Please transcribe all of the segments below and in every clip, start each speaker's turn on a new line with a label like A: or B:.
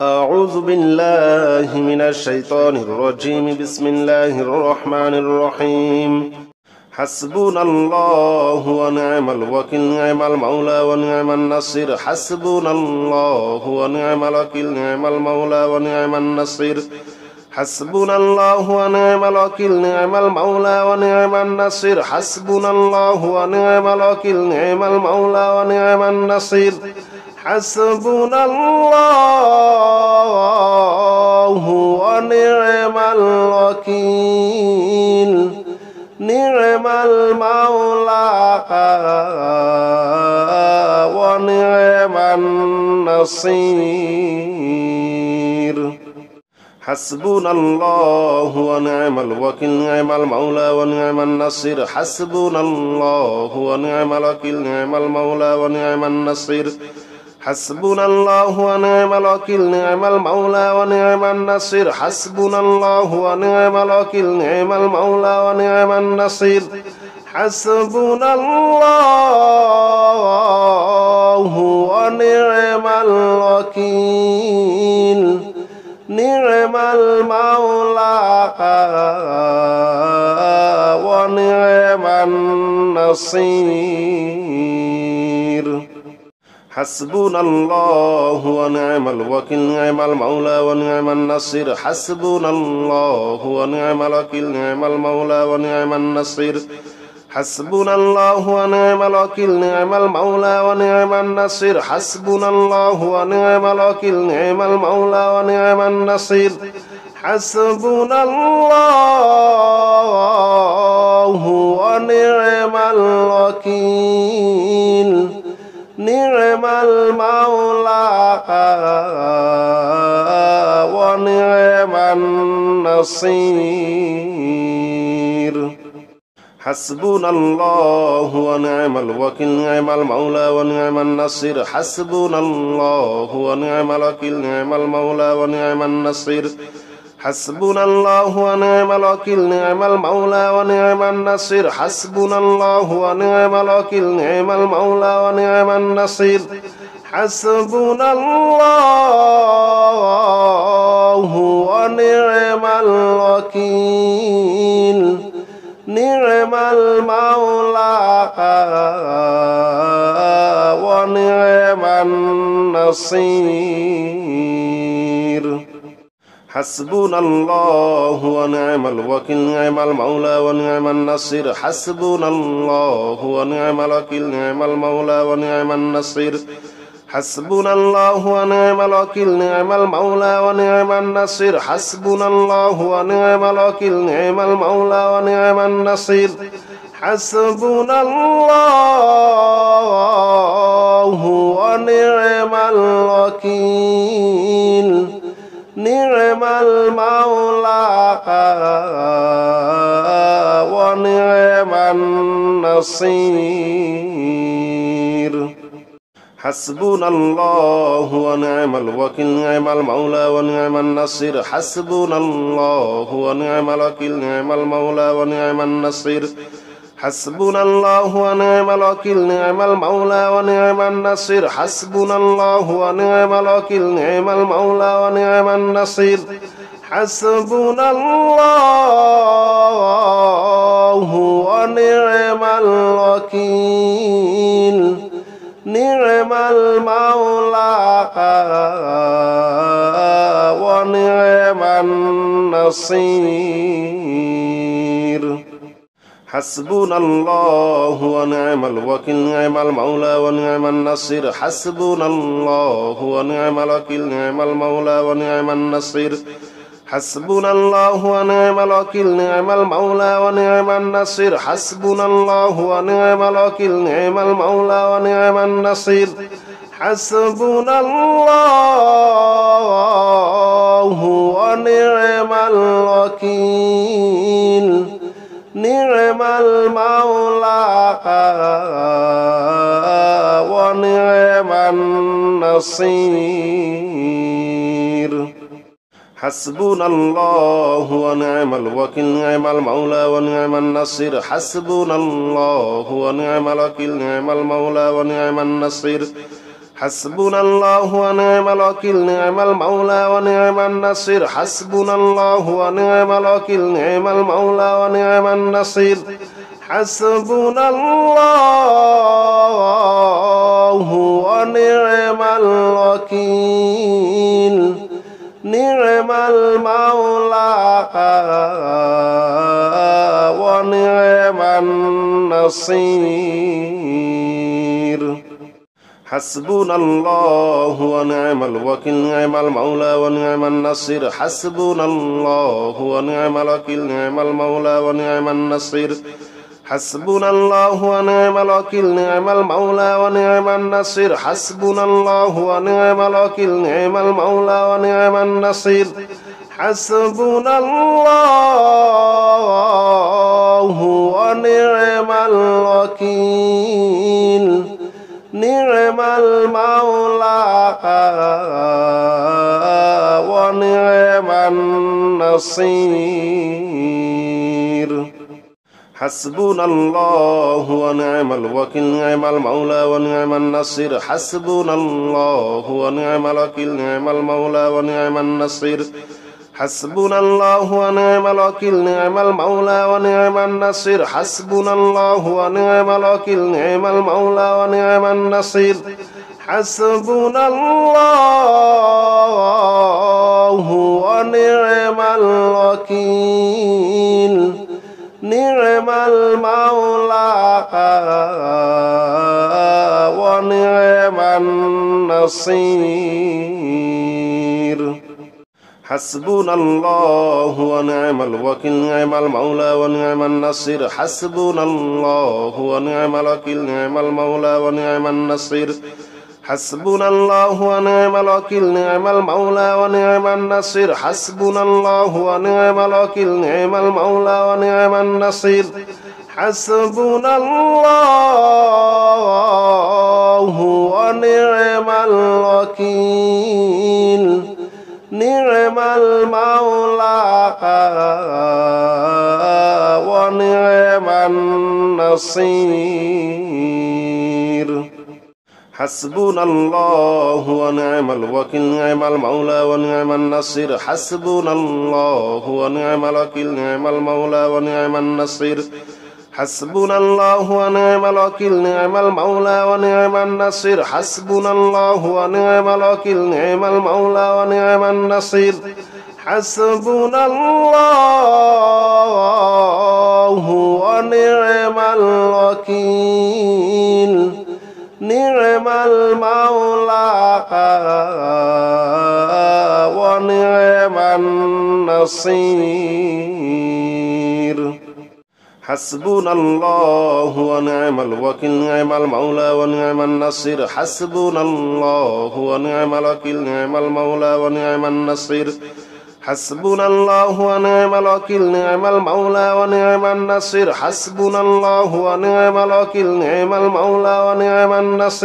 A: أعوذ بالله من الشيطان الرجيم. بسم الله الرحمن الرحيم. حسبنا الله ونعم الوكيل، نعم المولى ونعم النصير. حسبنا الله ونعم الوكيل، نعم المولى ونعم النصير. حسبنا الله ونعم الوكيل، نعم المولى ونعم النصير. حسبنا الله ونعم الوكيل، نعم المولى ونعم النصير. حسبنا الله ونعم الوكيل، نعم المولى ونعم النصير. حسبنا الله ونعم الوكيل، نعم المولى ونعم النصير. حسبنا الله ونعم الوكيل، نعم المولى ونعم النصير. حسبنا الله ونعم الوكيل، نعم المولى ونعم النصير. حسبنا الله ونعم الوكيل، نعم المولى ونعم النصير. حسبنا الله ونعم الوكيل، نعم المولى ونعم النصير. حسبنا الله ونعم الوكيل، نعم المولى ونعم النصير. حسبنا الله ونعم الوكيل، نعم المولى ونعم النصير. حسبنا الله ونعم الوكيل، نعم المولى ونعم النصير. حسبنا الله ونعم الوكيل، نعم المولى ونعم النصير. حسبنا الله ونعم الوكيل، نعم المولى ونعم النصير. حسبنا الله ونعم الوكيل، نعم المولى ونعم النصير. حسبنا الله ونعم الوكيل، نعم المولى ونعم النصير. حسبنا الله ونعم الوكيل، نعم المولى ونعم النصير. حسبنا الله ونعم الوكيل، نعم المولى ونعم النصير. حسبنا الله ونعم الوكيل، نعم المولى ونعم النصير. حسبنا الله ونعم الوكيل، نعم المولى ونعم النصير. حسبنا الله ونعم الوكيل، نعم المولى ونعم النصير. حسبنا الله ونعم الوكيل، نعم المولى ونعم النصير. حسبنا الله ونعم الوكيل، نعم المولى ونعم النصير. حسبنا الله ونعم الوكيل، نعم المولى ونعم النصير. حسبنا الله ونعم الوكيل، نعم المولى ونعم النصير. حسبنا الله ونعم الوكيل، نعم المولى ونعم النصير. حسبنا الله ونعم الوكيل، نعم المولى ونعم النصير. حسبنا الله ونعم الوكيل، نعم المولى ونعم النصير. حسبنا الله ونعم الوكيل، نعم المولى ونعم النصير. حسبنا الله ونعم الوكيل، نعم المولى ونعم النصير. حسبنا الله ونعم الوكيل، نعم المولى ونعم النصير. حسبنا الله ونعم الوكيل، نعم المولى ونعم النصير. حسبنا الله ونعم الوكيل، نعم المولى ونعم النصير. حسبنا الله ونعم الوكيل، نعم المولى ونعم النصير. حسبنا الله ونعم الوكيل، نعم المولى ونعم النصير. حسبنا الله ونعم الوكيل، نعم المولى ونعم النصير. حسبنا الله ونعم الوكيل نعم المولى ونعم النصير حسبنا الله ونعم الوكيل نعم المولى ونعم النصير حسبنا الله ونعم الوكيل نعم المولى ونعم النصير حسبنا الله ونعم الوكيل نعم المولى ونعم النصير حسبنا الله ونعم الوكيل نعم المولى ونعم النصير حسبنا الله ونعم الوكيل نعم المولى ونعم النصير حسبنا الله ونعم الوكيل نعم المولى ونعم النصير حسبنا الله ونعم الوكيل نعم المولى ونعم النصير حسبنا الله ونعم الوكيل نعم المولى ونعم النصير حسبنا الله ونعم الوكيل نعم المولى ونعم النصير حسبنا الله ونعم الوكيل نعم المولى ونعم النصير حسبنا الله ونعم الوكيل نعم المولى ونعم النصير حسبنا الله ونعم الوكيل نعم المولى ونعم النصير حسبنا الله ونعم الوكيل نعم المولى ونعم النصير حسبنا الله ونعم الوكيل نعم المولى ونعم النصير حسبنا الله ونعم الوكيل نعم المولى ونعم النصير حسبنا الله ونعم الوكيل نعم المولى ونعم النصير حسبنا الله ونعم الوكيل نعم المولى ونعم النصير حسبنا الله ونعم الوكيل نعم المولى ونعم النصير حسبنا الله ونعم الوكيل نعم المولى ونعم النصير حسبنا الله ونعم الوكيل نعم المولى ونعم النصير حسبنا الله ونعم الوكيل نعم المولى ونعم النصير حسبنا الله ونعم الوكيل نعم المولى ونعم النصير حسبنا الله ونعم الوكيل نعم المولى ونعم النصير حسبنا الله ونعم الوكيل نعم المولى ونعم النصير حسبنا الله ونعم الوكيل نعم المولى ونعم النصير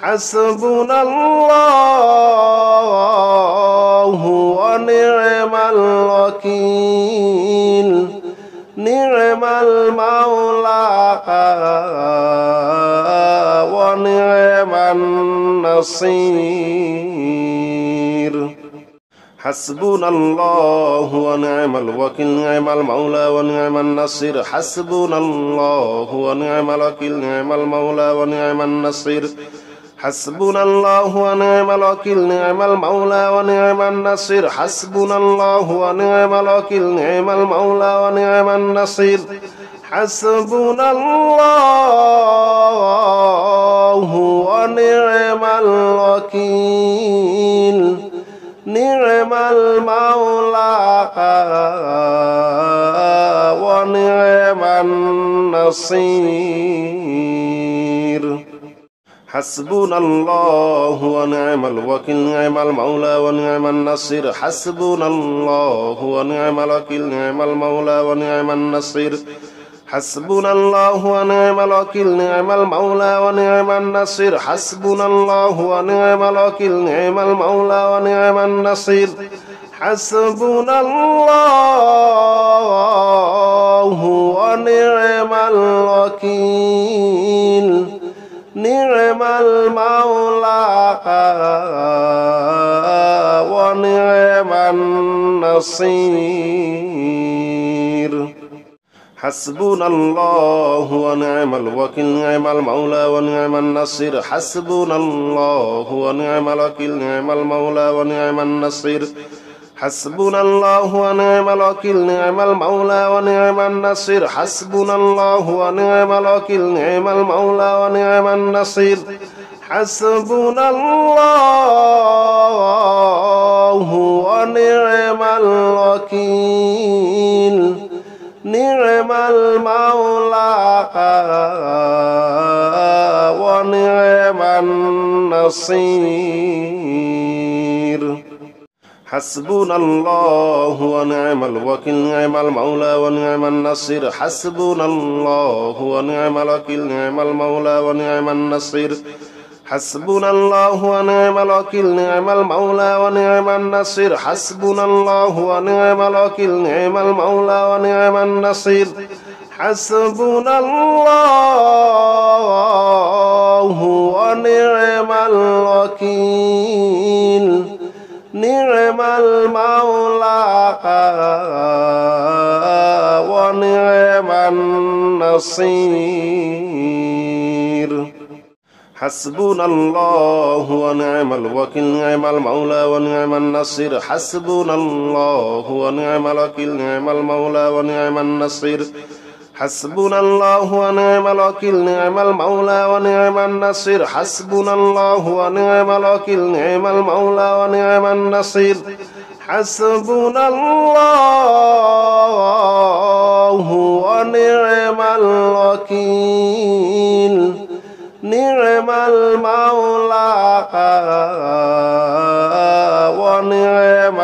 A: حسبنا الله ونعم الوكيل نعم المولى ونعم النصير حسبنا الله ونعم الوكيل نعم المولى ونعم النصير حسبنا الله ونعم الوكيل نعم المولى ونعم النصير حسبنا الله ونعم الوكيل نعم المولى ونعم النصير حسبنا الله ونعم الوكيل نعم المولى ونعم النصير حسبنا الله ونعم الوكيل نعم المولى ونعم النصير حسبنا الله ونعم الوكيل نعم المولى ونعم النصير حسبنا الله ونعم الوكيل نعم المولى ونعم النصير حسبنا الله ونعم الوكيل نعم المولى ونعم النصير حسبنا الله ونعم الوكيل نعم المولى ونعم النصير حسبنا الله ونعم الوكيل نعم المولى ونعم النصير حسبنا الله ونعم الوكيل نعم المولى ونعم النصير حسبنا الله ونعم الوكيل نعم المولى ونعم النصير حسبنا الله ونعم الوكيل نعم المولى ونعم النصير حسبنا الله ونعم الوكيل نعم المولى ونعم النصير حسبنا الله ونعم الوكيل نعم المولى ونعم النصير حسبنا الله ونعم الوكيل نعم المولى ونعم النصير حسبنا الله ونعم الوكيل نعم المولى ونعم النصير حسبنا الله ونعم الوكيل نعم المولى ونعم النصير حسبنا الله ونعم الوكيل نعم المولى ونعم النصير حسبنا الله ونعم الوكيل نعم المولى ونعم النصير حسبنا الله ونعم الوكيل نعم المولى ونعم النصير حسبنا الله ونعم الوكيل نعم المولى ونعم النصير حسبنا الله ونعم الوكيل نعم المولى ونعم النصير حسبنا الله ونعم الوكيل نعم المولى ونعم النصير حسبنا الله ونعم الوكيل نعم المولى ونعم النصير حسبنا الله ونعم الوكيل نعم المولى ونعم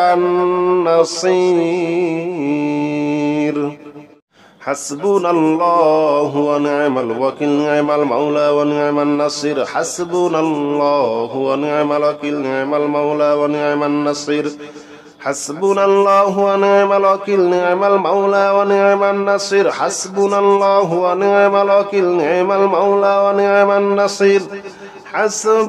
A: النصير حسبنا الله ونعم الوكيل نعم المولى ونعم النصير حسبنا الله ونعم الوكيل نعم المولى ونعم النصير حسبنا الله ونعم الوكيل نعم المولى ونعم النصير حسبنا الله ونعم الوكيل نعم المولى ونعم النصير حسبنا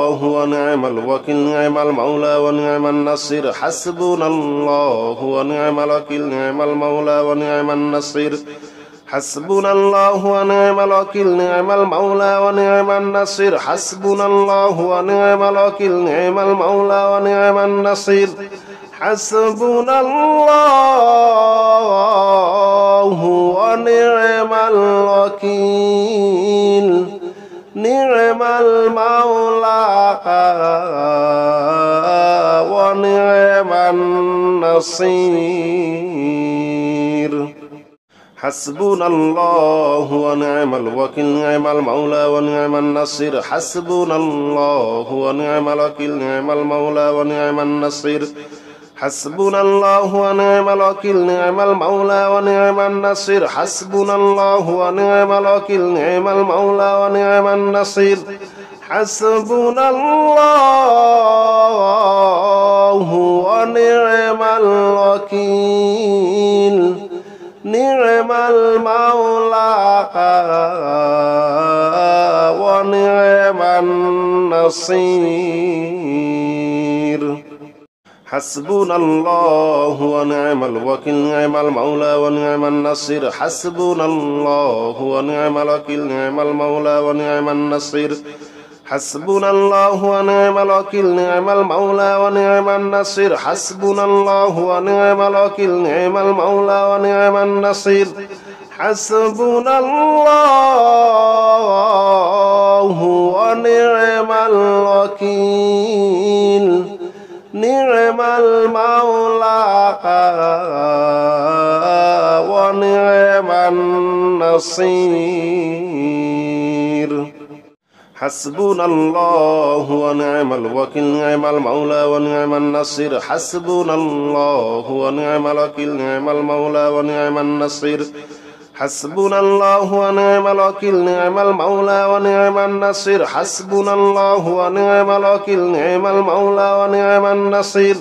A: الله ونعم الوكيل نعم المولى ونعم النصير حسبنا الله ونعم الوكيل نعم المولى ونعم النصير حسبنا الله ونعم الوكيل نعم المولى ونعم النصير حسبنا الله ونعم الوكيل نعم المولى ونعم النصير حسبنا الله ونعم الوكيل نعم المولى ونعم النصير حسبنا الله ونعم الوكيل نعم المولى ونعم النصير حسبنا الله ونعم الوكيل نعم المولى ونعم النصير حسبنا الله ونعم الوكيل نعم المولى ونعم النصير حسبنا الله ونعم الوكيل نعم المولى ونعم النصير حسبنا الله ونعم الوكيل نعم المولى ونعم النصير حسبنا الله ونعم الوكيل نعم المولى ونعم النصير حسبنا الله ونعم الوكيل نعم المولى ونعم النصير حسبنا الله ونعم الوكيل نعم المولى ونعم النصير حسبنا الله ونعم الوكيل نعم المولى ونعم النصير حسبنا الله ونعم الوكيل نعم المولى ونعم النصير حسبنا الله ونعم الوكيل نعم المولى ونعم النصير حسبنا الله ونعم الوكيل نعم المولى ونعم النصير حسبنا الله ونعم الوكيل نعم المولى ونعم النصير حسبنا الله ونعم الوكيل نعم المولى ونعم النصير حسبنا الله ونعم الوكيل نعم المولى ونعم النصير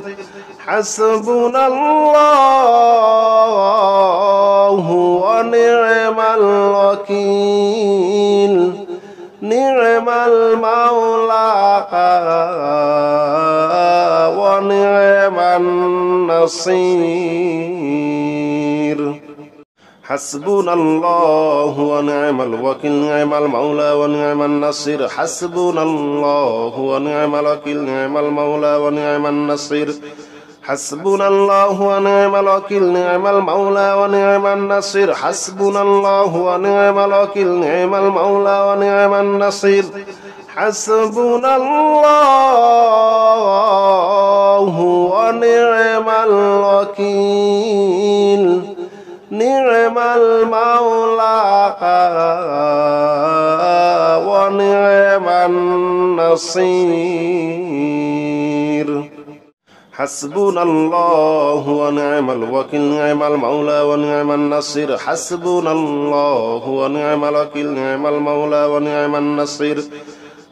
A: حسبنا الله ونعم الوكيل نعم المولى ونعم النصير حسبنا الله ونعم الوكيل نعم المولى ونعم النصير حسبنا الله ونعم الوكيل نعم المولى ونعم النصير حسبنا الله ونعم الوكيل نعم المولى ونعم النصير حسبنا الله ونعم الوكيل نعم المولى ونعم النصير حسبنا الله ونعم الوكيل نعم المولى ونعم النصير حسبنا الله ونعم الوكيل نعم المولى ونعم النصير حسبنا الله ونعم الوكيل نعم المولى ونعم النصير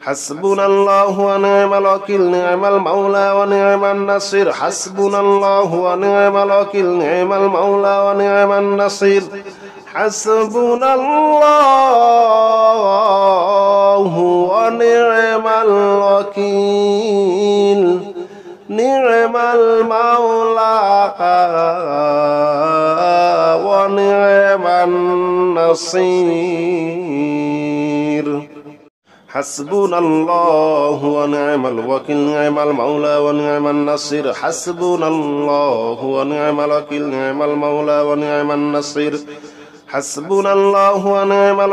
A: حسبنا الله ونعم الوكيل نعم المولى ونعم النصير حسبنا الله ونعم الوكيل نعم المولى ونعم النصير حسبنا الله ونعم الوكيل نعم المولى ونعم النصير حسبنا الله ونعم الوكيل نعم المولى ونعم النصير حسبنا الله ونعم الوكيل نعم المولى ونعم النصير حسبنا الله ونعم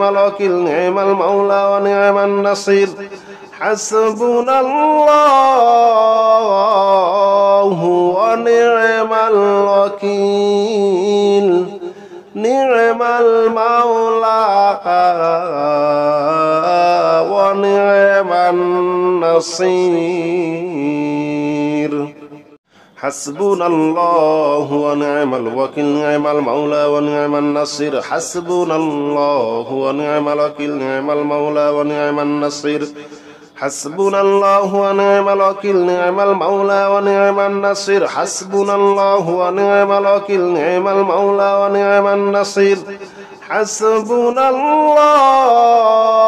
A: الوكيل نعم المولى ونعم النصير حسبنا الله ونعم الوكيل نعم المولى ونعم النصير حسبنا الله ونعم الوكيل نعم المولى ونعم النصير حسبنا الله ونعم الوكيل نعم المولى ونعم النصير حسبنا الله ونعم الوكيل نعم المولى ونعم النصير حسبنا الله ونعم الوكيل نعم المولى ونعم النصير حسبنا الله ونعم الوكيل نعم المولى ونعم النصير حسبنا الله ونعم الوكيل نعم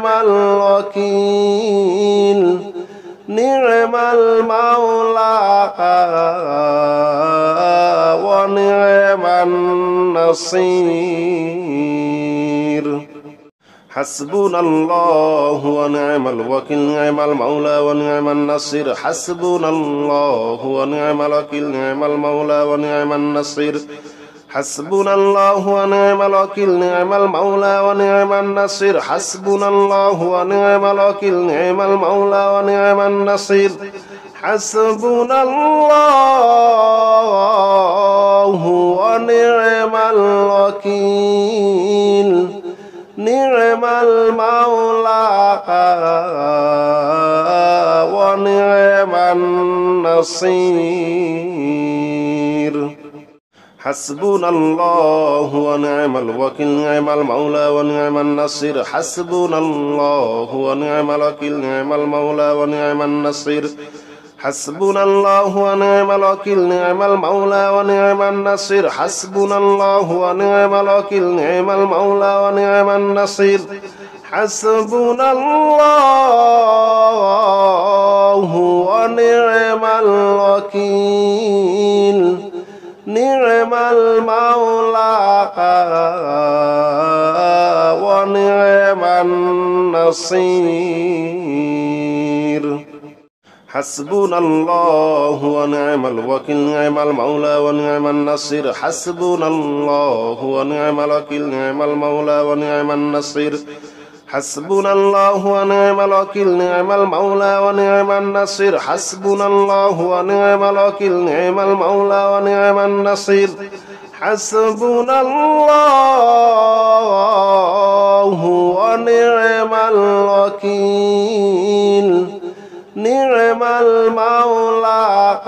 A: المولى ونعم النصير حسبنا الله ونعم الوكيل نعم المولى ونعم النصير حسبنا الله ونعم الوكيل نعم المولى ونعم النصير حسبنا الله ونعم الوكيل نعم المولى ونعم النصير حسبنا الله ونعم الوكيل نعم المولى ونعم النصير حسبنا الله ونعم الوكيل نعم المولى ونعم النصير حسبنا الله ونعم الوكيل نعم المولى ونعم النصير حسبنا الله ونعم الوكيل نعم المولى ونعم النصير حسبنا الله ونعم الوكيل نعم المولى ونعم النصير حسبنا الله ونعم الوكيل نعم المولى ونعم النصير حسبنا الله ونعم الوكيل نعم المولى ونعم النصير حسبنا الله ونعم الوكيل نعم المولى ونعم النصير حسبنا الله ونعم الوكيل نعم المولى ونعم النصير حسبنا الله ونعم الوكيل نعم المولى ونعم النصير حسبنا الله ونعم الوكيل نعم المولى ونعم النصير حسبنا الله ونعم الوكيل نعم المولى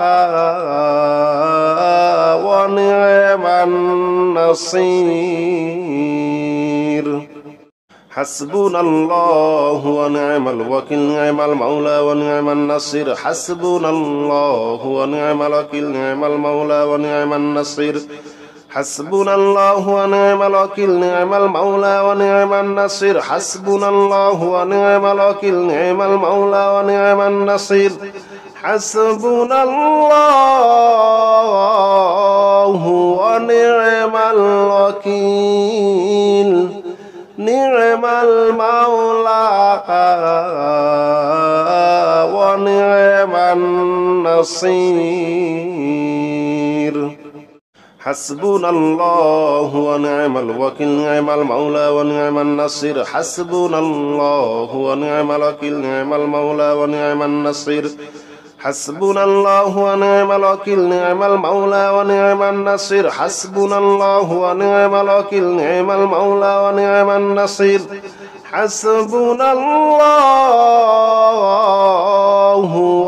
A: ونعم النصير حسبنا الله ونعم الوكيل نعم المولى ونعم النصير حسبنا الله ونعم الوكيل نعم المولى ونعم النصير حسبنا الله ونعم الوكيل نعم المولى ونعم النصير حسبنا الله ونعم الوكيل نعم المولى ونعم النصير حسبنا الله ونعم الوكيل نعم المولى ونعم النصير حسبنا الله ونعم الوكيل نعم المولى ونعم النصير حسبنا الله ونعم الوكيل نعم المولى ونعم النصير حسبنا الله ونعم الوكيل نعم المولى ونعم النصير حسبنا الله ونعم الوكيل نعم المولى ونعم النصير حسبنا الله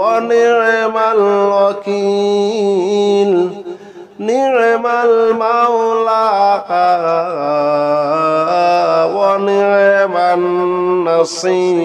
A: ونعم الوكيل نعم المولى ونعم النصير